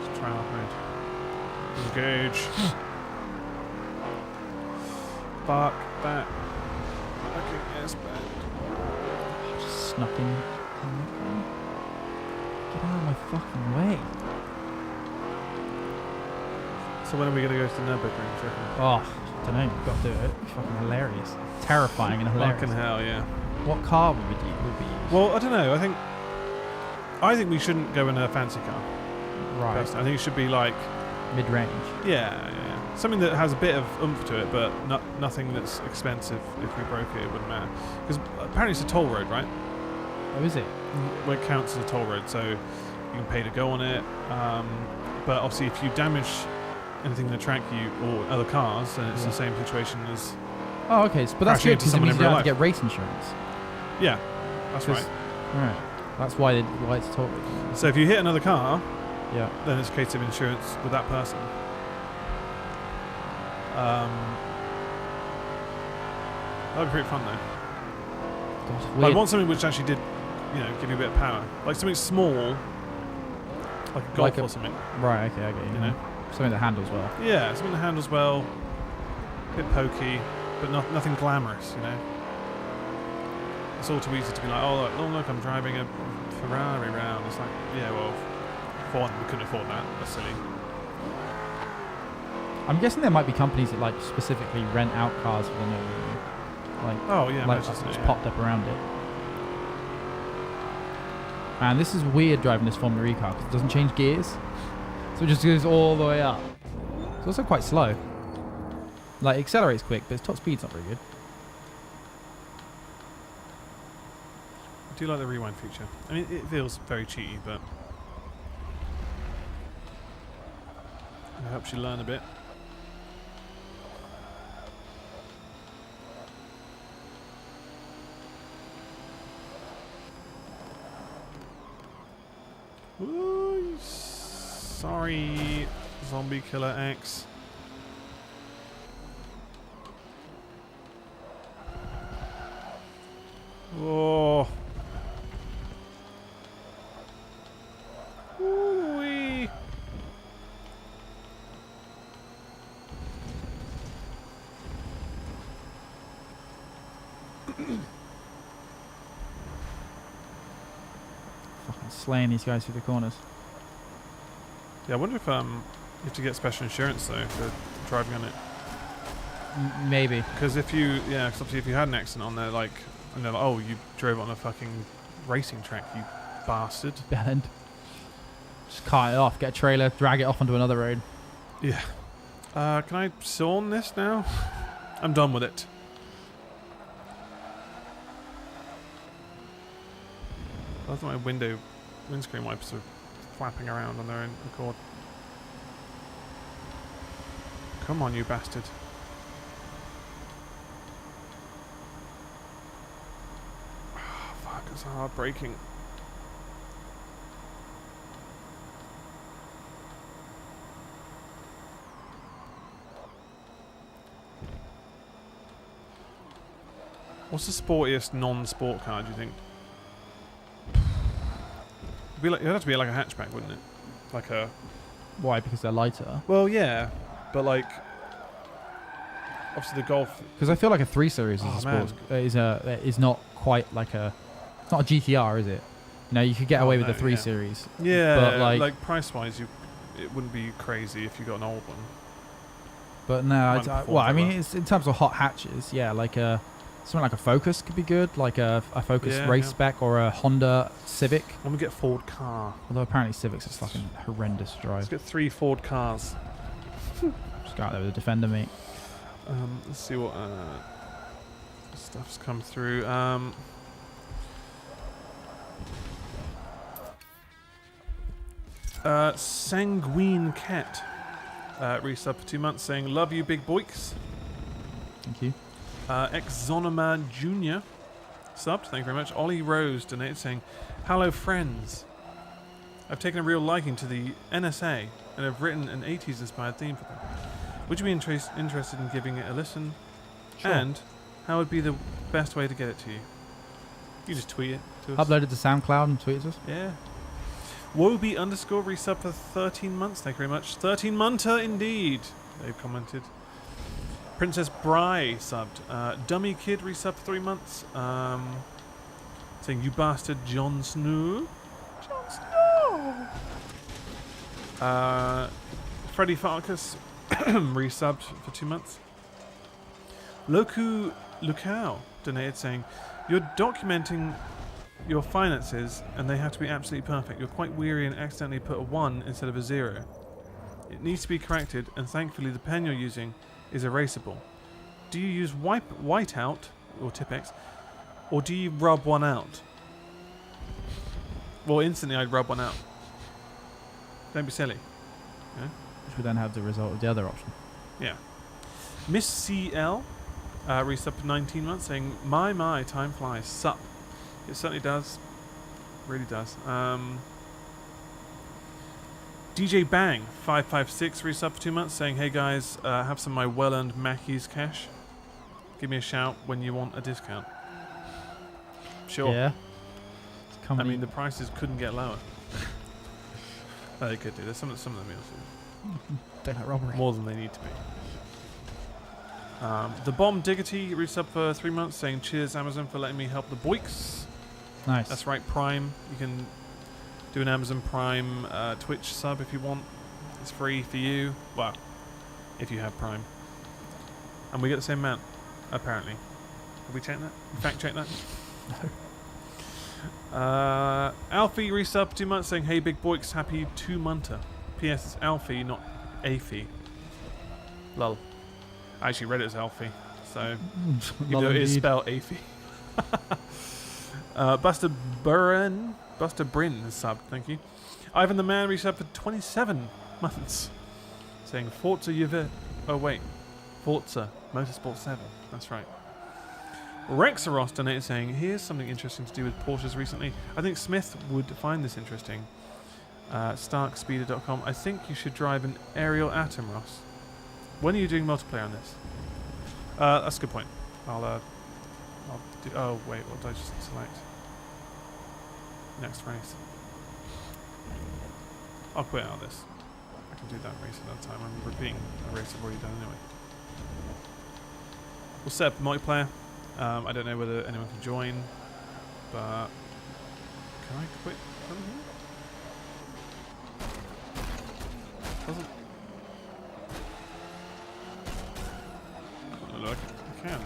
S2: Let's try off-road. Engage. Fuck that. Okay, yes, bad.
S1: Just snuck in. Get out of my fucking way.
S2: So when are we going to go to the Nürburgring, do you reckon?
S1: Oh, don't know. You've got to do it. Fucking hilarious. Terrifying and hilarious.
S2: Fucking hell, yeah.
S1: What car would we use?
S2: Well, I don't know. I think we shouldn't go in a fancy car.
S1: Right.
S2: Personally. I think it should be like
S1: Mid-range.
S2: yeah. Something that has a bit of oomph to it, but nothing that's expensive. If we broke it, it wouldn't matter. Because apparently it's a toll road, right?
S1: Oh, is it?
S2: Well, it counts as a toll road, so you can pay to go on it. But obviously, if you damage anything in the track, or other cars, then it's the same situation as.
S1: Oh, okay. But that's
S2: crashing
S1: good
S2: into
S1: because it
S2: someone
S1: means
S2: in
S1: you
S2: real
S1: don't have to
S2: life.
S1: get race insurance.
S2: Yeah, that's right.
S1: Right. That's why it's toll road.
S2: So if you hit another car,
S1: Yeah.
S2: then it's a case of insurance with that person. That'd be pretty fun though.
S1: God, it's
S2: But I
S1: weird.
S2: want something which actually did, give you a bit of power. Like something small, like a Golf or something.
S1: Right, okay, I get you.
S2: You know?
S1: Something that handles well.
S2: Yeah, something that handles well, a bit pokey, but nothing glamorous, you know? It's all too easy to be like, oh look, I'm driving a Ferrari round. It's like, yeah, well, for one, we couldn't afford that. That's silly.
S1: I'm guessing there might be companies that like specifically rent out cars for the no reason. Like,
S2: Oh yeah,
S1: like
S2: imagine,
S1: just
S2: yeah.
S1: popped up around it. Man, this is weird driving this Formula E car because it doesn't change gears. So it just goes all the way up. It's also quite slow. Like, accelerates quick, but its top speed's not very good.
S2: I do like the rewind feature. I mean, it feels very cheaty, but it helps you learn a bit. Ooh, sorry, Zombie Killer X. Oh. Ooh-wee.
S1: Fucking slaying these guys through the corners.
S2: Yeah, I wonder if you have to get special insurance though for driving on it.
S1: Maybe.
S2: Because if you, yeah, 'cause obviously if you had an accident on there, like, and they're like, oh, you drove on a fucking racing track, you bastard.
S1: Bend. Just cut it off, get a trailer, drag it off onto another road.
S2: Yeah. Can I sawn this now? I'm done with it. I thought my windscreen wipers are flapping around on their own accord. Come on, you bastard. Oh, fuck, it's hard braking. What's the sportiest non-sport car, do you think? It'd have to be like a hatchback, wouldn't it? Like a...
S1: Why? Because they're lighter.
S2: Well, yeah, but like... Obviously the Golf...
S1: Because I feel like a 3 Series is
S2: Oh,
S1: is not quite like a... It's not a GTR, is it? You know, you could get away with the 3
S2: yeah.
S1: Series.
S2: Yeah,
S1: but
S2: like price-wise, it wouldn't be crazy if you got an old one.
S1: But no,
S2: Might perform
S1: well, I
S2: very
S1: mean,
S2: well.
S1: it's in terms of hot hatches, yeah, like a Something like a Focus could be good, like a Focus
S2: Yeah,
S1: race
S2: yeah.
S1: spec or a Honda Civic.
S2: When we get Ford car.
S1: Although apparently Civics is fucking horrendous to
S2: Let's
S1: drive.
S2: get 3 Ford cars.
S1: Just go out there with a Defender, mate.
S2: Let's see what stuff's come through. Sanguine Cat resub for 2 months saying, "Love you, big boys."
S1: Thank you.
S2: Exonoma Jr. subbed, thank you very much. Ollie Rose donated saying, "Hello friends. I've taken a real liking to the NSA and have written an 80s inspired theme for them. Would you be interested in giving it a listen?
S1: Sure.
S2: And how would be the best way to get it to you?" You just tweet it to us.
S1: Upload it to SoundCloud and tweet it to us.
S2: Yeah. Woby _ resub for 13 months. Thank you very much. 13 munter indeed. They've commented. Princess Bry subbed. Dummy Kid resub for 3 months. Saying, "You bastard, Jon Snow." Jon Snow. Freddie Farkas resubbed for 2 months. Loku Lukau donated saying, "You're documenting your finances and they have to be absolutely perfect. You're quite weary and accidentally put a 1 instead of a 0. It needs to be corrected, and thankfully the pen you're using is erasable. Do you use whiteout or Tipex, or do you rub one out?" Well, instantly I'd rub one out. Don't be silly. Yeah?
S1: Which would then have the result of the other option.
S2: Yeah. Miss CL resub for 19 months saying, My, time flies. Sup. It certainly does. Really does. DJ Bang 556 resub for 2 months saying, "Hey guys, have some of my well-earned Mackey's cash. Give me a shout when you want a discount." Sure.
S1: Yeah.
S2: I mean, the prices couldn't get lower. They could do. There's some of the meals
S1: daylight robbery.
S2: more than they need to be. The Bomb Diggity resub for 3 months saying, "Cheers Amazon for letting me help the boys."
S1: Nice.
S2: That's right, Prime. You can do an Amazon Prime Twitch sub if you want. It's free for you. Well, if you have Prime. And we get the same amount, apparently. Have we checked that? Fact check that?
S1: No.
S2: Alfie resub for 2 months saying, "Hey big boys, happy 2 munter. PS, it's Alfie, not Afie. Lol. I actually read it as Alfie, so even though it is spelled Afie. Buster Brin has subbed, thank you. Ivan the Man resubbed for 27 months, saying Forza Forza Motorsport 7. That's right. Rexaros donated saying, "Here's something interesting to do with Porsches recently. I think Smith would find this interesting. Starkspeeder.com. I think you should drive an Ariel Atom, Ross. When are you doing multiplayer on this?" That's a good point. I'll do. Oh wait, what did I just select? Next race. I'll quit out of this. I can do that race another time. I'm repeating a race I've already done anyway. We'll set up multiplayer. I don't know whether anyone can join, but can I quit from here? Doesn't look like I can.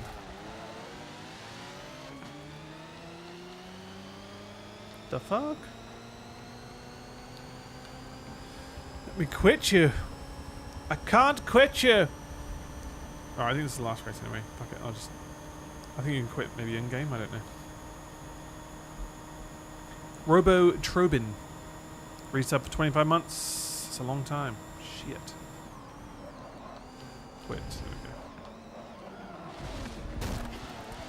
S2: The fuck? Let me quit you. I can't quit you. Alright, I think this is the last race anyway. Fuck it, I think you can quit maybe in game, I don't know. Robo Trobin. Resub for 25 months. It's a long time. Shit. Quit. There we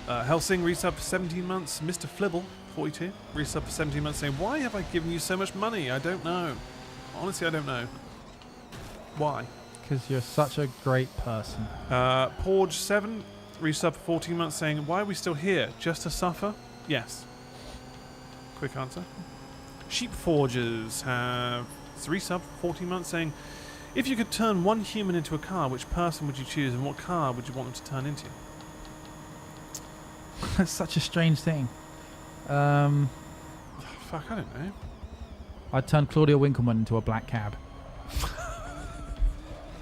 S2: go. Helsing resub for 17 months. Mr. Flibble 42 resub for 17 months saying, "Why have I given you so much money? I don't know. Honestly, I don't know. Why?"
S1: Because you're such a great person.
S2: Porge 7 resub for 14 months saying, "Why are we still here? Just to suffer?" Yes. Quick answer. Sheep Forgers have resub for 14 months saying, "If you could turn one human into a car, which person would you choose and what car would you want them to turn into?"
S1: That's such a strange thing.
S2: Fuck, I don't know.
S1: I'd turn Claudia Winkleman into a black cab.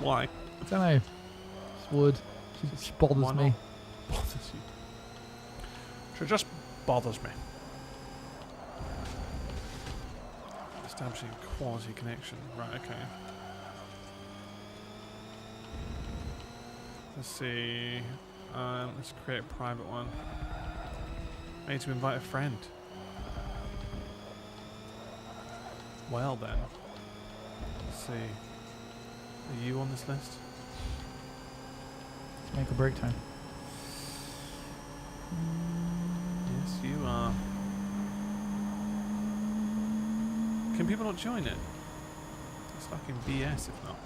S2: Why?
S1: I don't know. Just would. She bothers
S2: Why
S1: me.
S2: not? Bothers you. So it just bothers me. Establishing quality connection. Right, okay. Let's see. Let's create a private one. I need to invite a friend. Well then. Let's see. Are you on this list?
S1: It's make or break time.
S2: Yes, you are. Can people not join it? It's fucking BS if not.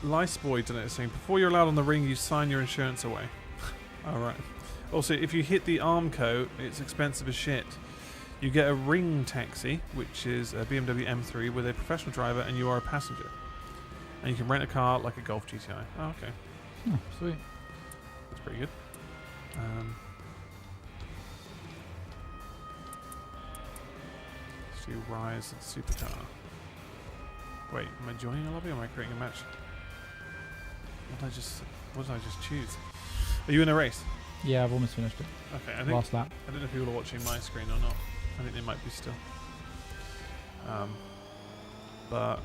S2: Liceboy done it saying, before you're allowed on the ring, you sign your insurance away. Alright. Also, if you hit the Armco, it's expensive as shit. You get a ring taxi, which is a BMW M3 with a professional driver, and you are a passenger. And you can rent a car like a Golf GTI. Oh, okay.
S1: Oh, sweet.
S2: That's pretty good. Let's do Rise and Supercar. Wait, am I joining a lobby or am I creating a match? What did I just choose? Are you in a race?
S1: Yeah, I've almost finished it.
S2: Okay, I think
S1: Last lap.
S2: I don't know if people are watching my screen or not. I think they might be still. But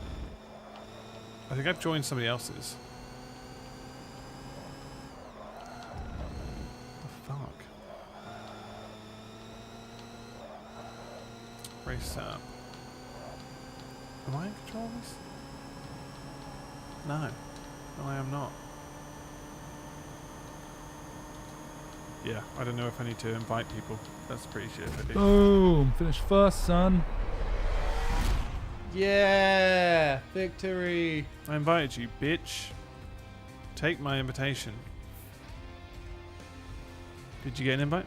S2: I think I've joined somebody else's. The fuck? Race up. Am I in control of this? No. No, I am not. Yeah, I don't know if I need to invite people. That's pretty shit if I do.
S1: Boom! Finish first, son. Yeah! Victory!
S2: I invited you, bitch. Take my invitation. Did you get an invite?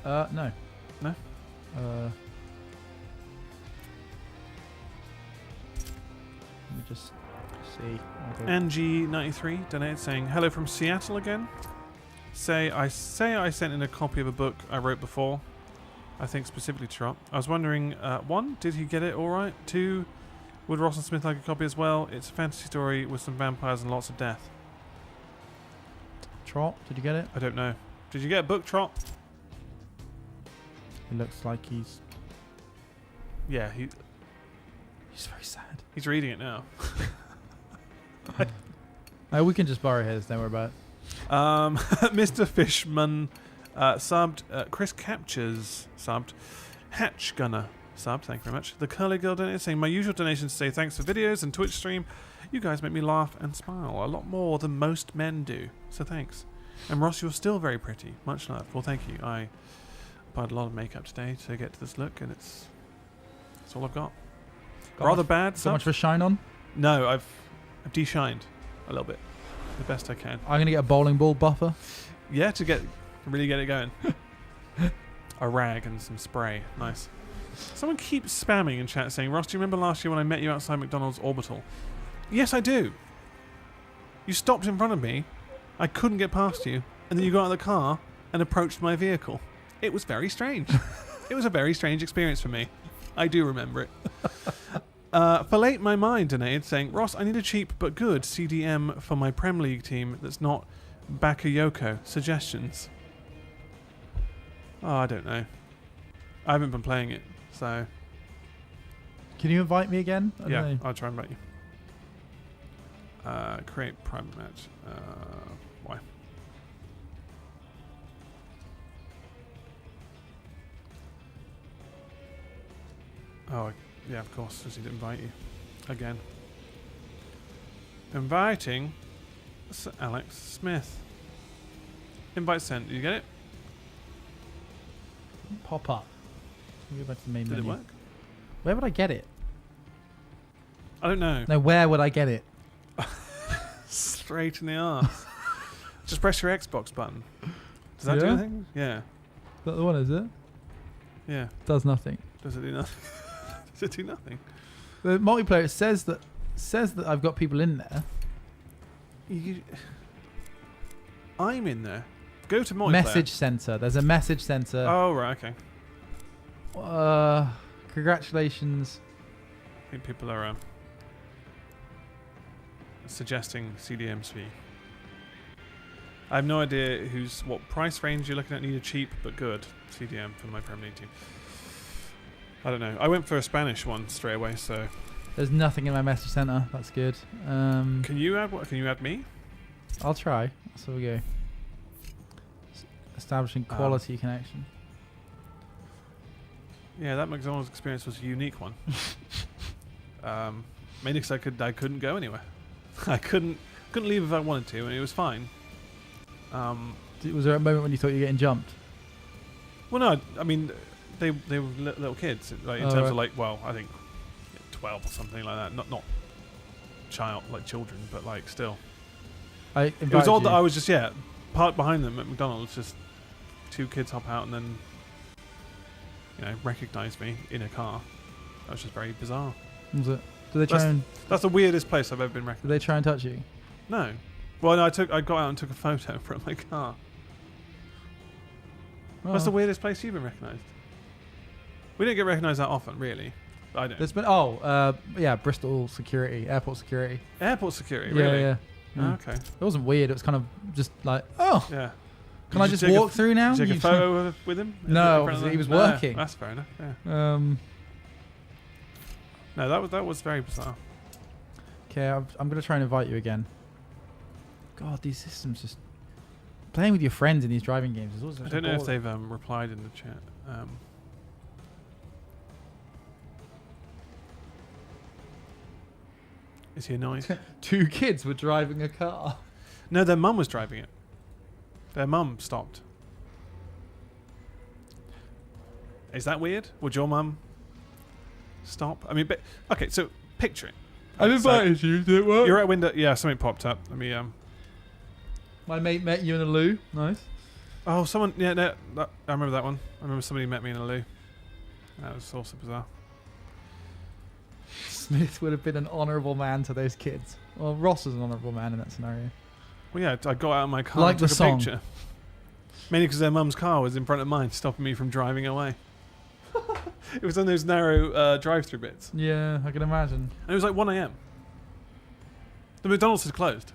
S1: No.
S2: No?
S1: Let me just see.
S2: NG93 donated saying, hello from Seattle again. I sent in a copy of a book I wrote before. I think specifically to Trot. I was wondering, 1, did he get it alright? 2, would Ross and Smith like a copy as well? It's a fantasy story with some vampires and lots of death.
S1: Trot, did you get it?
S2: I don't know. Did you get a book, Trot?
S1: It looks like he's
S2: Yeah,
S1: very sad.
S2: he's reading it now.
S1: We can just borrow his, don't worry about it.
S2: Mr. Fishman subbed. Chris Captures subbed. Hatch Gunner subbed. Thank you very much. The Curly Girl donated saying, my usual donations say thanks for videos and Twitch stream. You guys make me laugh and smile a lot more than most men do. So thanks. And Ross, you're still very pretty. Much love. Well, thank you. I applied a lot of makeup today to get to this look, and it's all I've got. Rather bad.
S1: So much for shine on?
S2: No, I've de-shined a little bit. The best I can.
S1: I'm going to get a bowling ball buffer.
S2: Yeah, to really get it going. A rag and some spray. Nice. Someone keeps spamming in chat saying, Ross, do you remember last year when I met you outside McDonald's Orbital? Yes, I do. You stopped in front of me. I couldn't get past you. And then you got out of the car and approached my vehicle. It was very strange. It was a very strange experience for me. I do remember it. Fillet My Mind donated saying, Ross, I need a cheap but good CDM for my Prem League team that's not Bakayoko. Suggestions? Oh, I don't know. I haven't been playing it, so...
S1: Can you invite me again? I don't know.
S2: I'll try and invite you. Create private match. Why? Oh, yeah, of course. Does he invite you? Again. Inviting Sir Alex Smith. Invite sent. Did you get it?
S1: Pop up. Let me go back to the main
S2: Did
S1: menu.
S2: it work?
S1: Where would I get it?
S2: I don't know.
S1: No, where would I get it?
S2: Straight in the arse. Just press your Xbox button. Does that do
S1: Yeah?
S2: anything? Yeah.
S1: Is that the one, is it?
S2: Yeah.
S1: Does nothing.
S2: Does it do nothing? Does it do nothing?
S1: The multiplayer says that I've got people in there.
S2: I'm in there. Go to multiplayer.
S1: Message center. There's a message center.
S2: Oh, right, okay.
S1: Congratulations.
S2: I think people are suggesting CDM's fee. I have no idea what price range you're looking at. Need a cheap but good CDM for my Premier League team. I don't know. I went for a Spanish one straight away, so.
S1: There's nothing in my message center. That's good.
S2: Can you add what? Can you add me?
S1: I'll try. So we go. Establishing quality connection.
S2: Yeah, that McDonald's experience was a unique one. Mainly because I couldn't go anywhere. I couldn't leave if I wanted to, and it was fine.
S1: Was there a moment when you thought you were getting jumped?
S2: Well, no, I mean, they were little kids, like in terms of like, well, I think 12 or something like that. Not children, but like still. It was odd that I was just parked behind them at McDonald's, just two kids hop out and then recognise me in a car. That was just very bizarre.
S1: Was it? Did they try
S2: that's the weirdest place I've ever been recognised.
S1: Did they try and touch you?
S2: No. Well, no, I got out and took a photo from my car.
S1: Oh.
S2: What's the weirdest place you've been recognised? We don't get recognised that often, really. I don't.
S1: There's been Bristol security, airport security.
S2: Airport security,
S1: Yeah,
S2: really?
S1: yeah.
S2: Oh, okay.
S1: It wasn't weird. It was kind of just like, oh,
S2: yeah.
S1: Can I just walk through now?
S2: Did you take a photo with him?
S1: No, he was working.
S2: That's fair enough. Yeah. No, that was very bizarre.
S1: Okay, I'm gonna try and invite you again. God, these systems just playing with your friends in these driving games is also.
S2: I don't know if they've replied in the chat. Is he annoyed?
S1: 2 kids were driving a car.
S2: No, their mum was driving it. Their mum stopped. Is that weird? Would your mum stop? I mean, okay, so picture it.
S1: I've invited you. Did it work?
S2: You're at a window. Yeah, something popped up. Let me.
S1: My mate met you in a loo. Nice.
S2: Oh, someone. Yeah, no, I remember that one. I remember somebody met me in a loo. That was also bizarre.
S1: Smith would have been an honourable man to those kids. Well, Ross was an honourable man in that scenario.
S2: Well, yeah, I got out of my car
S1: Like
S2: and took
S1: the
S2: a
S1: song.
S2: picture. Mainly because their mum's car was in front of mine, stopping me from driving away. It was on those narrow drive-through bits.
S1: Yeah, I can imagine.
S2: And it was like 1 a.m. The McDonald's had closed.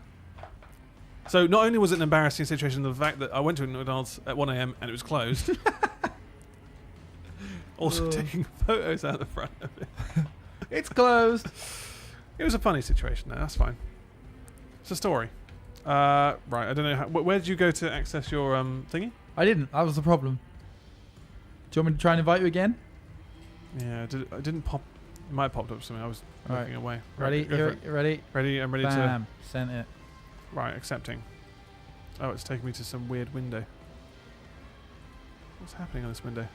S2: So not only was it an embarrassing situation, the fact that I went to a McDonald's at 1 a.m. and it was closed. Also taking photos out the front of it.
S1: It's closed.
S2: It was a funny situation, though. That's fine. It's a story. Right, I don't know. Where did you go to access your thingy?
S1: I didn't. That was the problem. Do you want me to try and invite you again?
S2: Yeah, I didn't pop. It might have popped up something. I was looking away.
S1: Ready?
S2: Ready? I'm ready
S1: Bam. Sent it.
S2: Right, accepting. Oh, it's taking me to some weird window. What's happening on this window?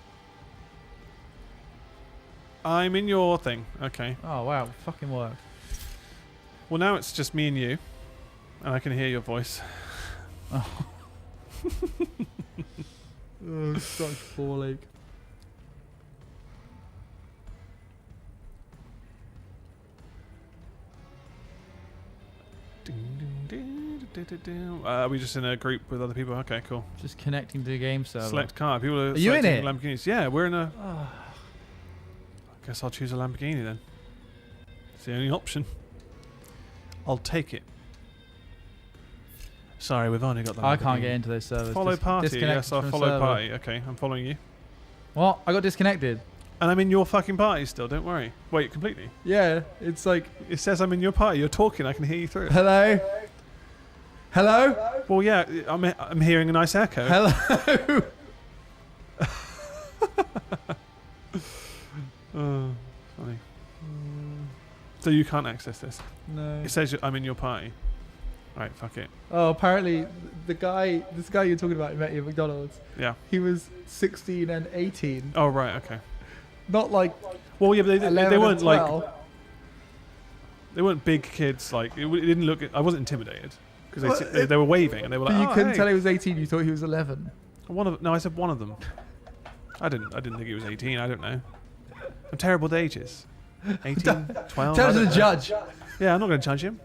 S2: I'm in your thing. Okay.
S1: Oh, wow. Fucking work.
S2: Well, now it's just me and you. And I can hear your voice.
S1: Oh. Such ball ache.
S2: Are we just in a group with other people? Okay, cool.
S1: Just connecting to the game server.
S2: Select car. People are
S1: you in it?
S2: Lamborghinis. Yeah, we're in a... I guess I'll choose a Lamborghini then. It's the only option. I'll take it. Sorry, we've only got the Lamborghini.
S1: I can't get into those servers.
S2: Follow party. Yes, I'll follow
S1: server.
S2: party. Okay, I'm following you.
S1: What? I got disconnected.
S2: And I'm in your fucking party still, don't worry. Wait, completely?
S1: Yeah, it's like...
S2: It says I'm in your party. You're talking, I can hear you through it.
S1: Hello? Hello?
S2: Well, yeah, I'm hearing a nice echo.
S1: Hello?
S2: Oh, funny. So you can't access this?
S1: No.
S2: It says I'm in your party. Right, fuck it.
S1: Oh, apparently this guy you're talking about who met you at McDonald's,
S2: Yeah.
S1: he was 16 and 18.
S2: Oh, right, okay.
S1: Not like
S2: Well, yeah, but they weren't like...
S1: 12.
S2: They weren't big kids, like... It didn't look... I wasn't intimidated. Because they were waving and they were like,
S1: But you couldn't
S2: hey.
S1: tell he was 18, you thought he was 11.
S2: No, I said one of them. I didn't think he was 18, I don't know. I'm terrible at ages. 18, 12...
S1: Tell us the judge.
S2: Yeah, I'm not going to judge him.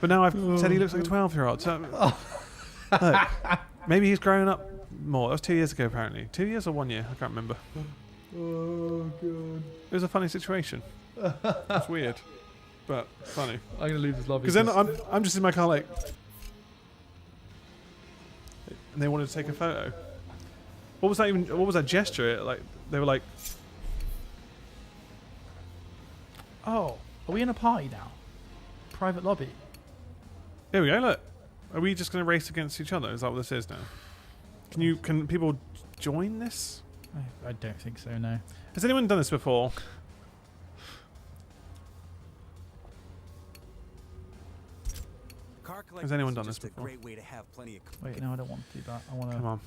S2: But now I've said he looks like a 12-year-old. So, look, maybe he's growing up more. That was 2 years ago, apparently. 2 years or 1 year? I can't remember.
S1: Oh, God.
S2: was a funny situation. It's weird, but funny.
S1: I'm gonna leave this lobby.
S2: Because then I'm just in my car like, and they wanted to take a photo. What was that even? What was that gesture? Like they were like,
S1: Oh, are we in a party now? Private lobby.
S2: here we go. Look, are we just going to race against each other? Is that what this is now? Can people join this?
S1: I don't think so. No.
S2: Has anyone done this before?
S3: Car
S2: Has anyone done
S3: collecting is
S2: this
S3: just a
S2: before?
S3: great way to have plenty of.
S1: Wait, no, I don't want to do that. I want
S2: Come on.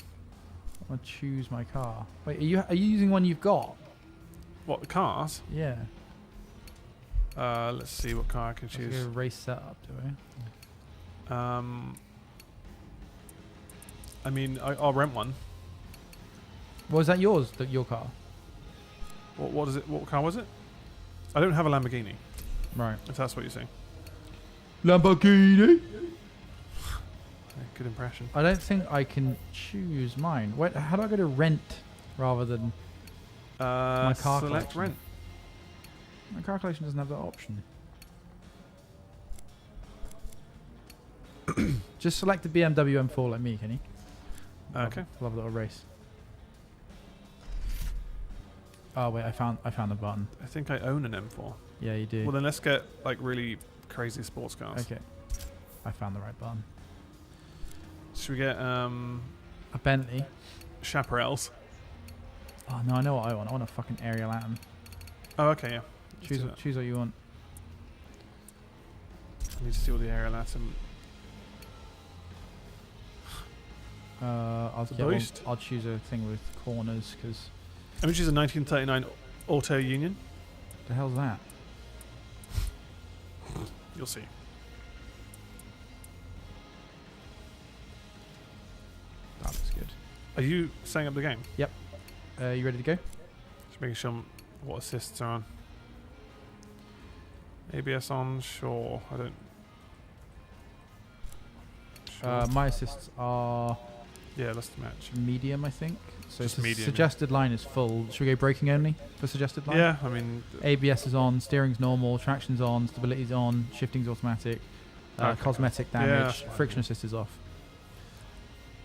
S1: to choose my car. Wait, are you using one you've got?
S2: What, the cars?
S1: Yeah.
S2: Let's see what car I can
S1: Let's
S2: choose.
S1: go race setup, do we?
S2: I mean, I'll rent one.
S1: Was that yours? Your car?
S2: What is it? What car was it? I don't have a Lamborghini,
S1: Right.
S2: if that's what you're saying.
S1: Lamborghini.
S2: Yeah, good impression.
S1: I don't think I can choose mine. Wait, how do I go to rent rather than my car
S2: select
S1: collection?
S2: rent.
S1: My car collection doesn't have that option. Just select the BMW M4 like me, can you?
S2: Okay.
S1: Love a little race. Oh wait, I found the button.
S2: I think I own an M4.
S1: Yeah, you do.
S2: Well, then let's get like really crazy sports cars.
S1: Okay. I found the right button.
S2: Should we get
S1: A Bentley.
S2: chaparrals?
S1: Oh no, I know what I want. I want a fucking Ariel Atom.
S2: Oh, okay, yeah. Let's do that.
S1: Choose what you want.
S2: I need to see all the aerial atom.
S1: I'll
S2: The
S1: get one,
S2: boost.
S1: I'll choose a thing with corners because
S2: I'm choose a 1939 Auto Union.
S1: the hell's that?
S2: You'll see.
S1: That looks good.
S2: Are you setting up the game?
S1: You ready to go?
S2: Just making sure what assists are on. ABS on, sure. I don't. Sure.
S1: My assists are
S2: Yeah, let's match.
S1: medium, I think. So
S2: Just
S1: the
S2: medium, yeah.
S1: suggested line is full. Should we go braking only for suggested line?
S2: Yeah, I mean,
S1: ABS is on, steering's normal, traction's on, stability's on, shifting's automatic,
S2: Okay.
S1: cosmetic
S2: Yeah,
S1: damage,
S2: that's fine.
S1: friction assist is off.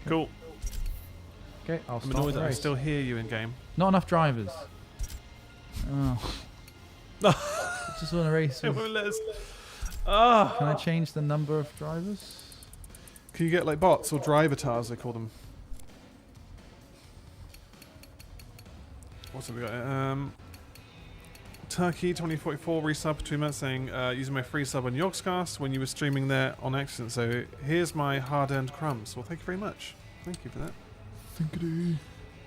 S2: cool.
S1: Okay, I'll
S2: I'm
S1: start
S2: annoyed
S1: the
S2: that I
S1: race.
S2: still hear you in game.
S1: Not enough drivers. Oh. Just want to race.
S2: It
S1: with-
S2: won't let us. Ah.
S1: Can I change the number of drivers?
S2: Can you get like bots or drivatars, they call them? What's have we got? Turkey 2044 resub between months saying using my free sub on Yogscast when you were streaming there on accident. So here's my hard-earned crumbs. Well, thank you very much. Thank you for that.
S1: Thank you.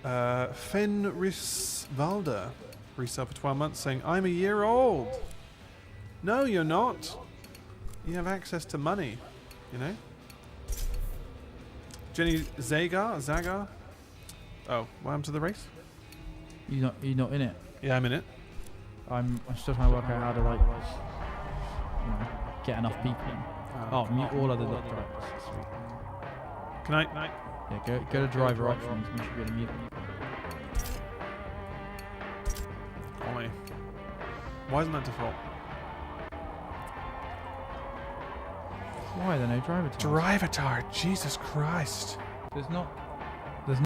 S2: Fenrisvalda resub for 12 months saying I'm a year old. No, you're not. You have access to money, you know. Jenny Zagar. Oh, what happened to the race?
S1: You're not in it.
S2: Yeah, I'm in it.
S1: I'm still trying to work out how to like, get enough people in. Oh, mute all other drivers. Sweet.
S2: Can I?
S1: Yeah, go to driver options. You should be able to mute them.
S2: Ollie. Why isn't that default?
S1: Why are there no driver times?
S2: Drivatar, Jesus Christ.
S1: There's not.